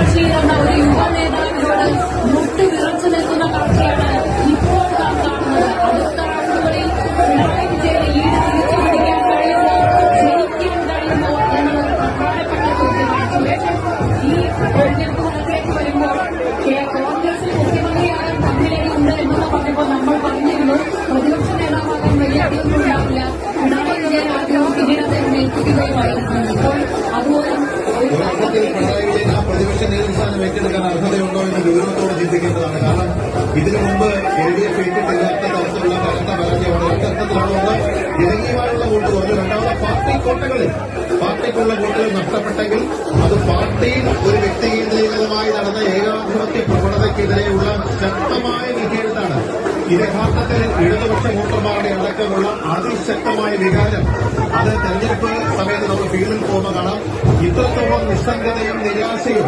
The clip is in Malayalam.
ബഷീർ എന്ന ഒരു യുവ നേതാവിനോട് മുട്ടി വിറച്ചു നിൽക്കുന്ന കാഴ്ചയാണ് ഇപ്പോൾ നാം കാണുന്നത്. അടുത്ത റൗണ്ടുകളിൽ പിണറായി വിജയനെ ലീഡ് തിരിച്ചു പിടിക്കാൻ കഴിയുമോ, ജയിക്കാൻ കഴിയുമോ എന്നത് പ്രധാനപ്പെട്ട ചോദ്യമാണ്. സുരേഷൻ, ഈ തെരഞ്ഞെടുപ്പ് ഫലത്തിലേക്ക് വരുമ്പോൾ കോൺഗ്രസിൽ മുഖ്യമന്ത്രിയാകാൻ തമ്മിലേക്കുണ്ട് എന്ന് പറഞ്ഞപ്പോൾ നമ്മൾ പറഞ്ഞിരുന്നു പ്രതിപക്ഷ നേതാവാകാൻ വലിയ അടിയൊന്നും ഉണ്ടാവില്ല, പിണറായി വിജയൻ ആദ്യം പിന്നീട് അദ്ദേഹം ഏൽപ്പിക്കുകയുമായിരുന്നു. ഇപ്പോൾ അതുപോലെ പ്രതിപക്ഷ നേതൃസ്ഥാനം ഏറ്റെടുക്കാൻ അർഹതയുണ്ടോ എന്ന് ഗൗരവത്തോടെ ചിന്തിക്കേണ്ടതാണ്. കാരണം ഇതിനു മുമ്പ് LDF ഏറ്റിട്ടില്ലാത്ത തരത്തിലുള്ള കനത്ത പരാജയമാണ്. ഒരർത്ഥത്തിലാണ് ഒന്ന് ജനകീയമായുള്ള വോട്ട് കുറഞ്ഞു, രണ്ടാമത് പാർട്ടിക്കുള്ള വോട്ടുകൾ നഷ്ടപ്പെട്ടെങ്കിൽ അത് പാർട്ടിയിൽ ഒരു വ്യക്തി കേന്ദ്രീകൃതമായി നടന്ന ഏകാധിപത്യ പ്രവണതയ്ക്കെതിരെയുള്ള ശക്തമായ വിധിയെഴുത്താണ്. ഇത് യഥാർത്ഥത്തിൽ ഇടതുപക്ഷ വോട്ടർമാരുടെ അടക്കമുള്ള അതിശക്തമായ വികാരം അത് തെരഞ്ഞെടുപ്പ് സമയത്ത് നമുക്ക് ഫീൽഡിൽ പോകുമ്പോൾ കാണാം. ഇത്രത്തോളം നിസ്സംഗതയും നിരാശയും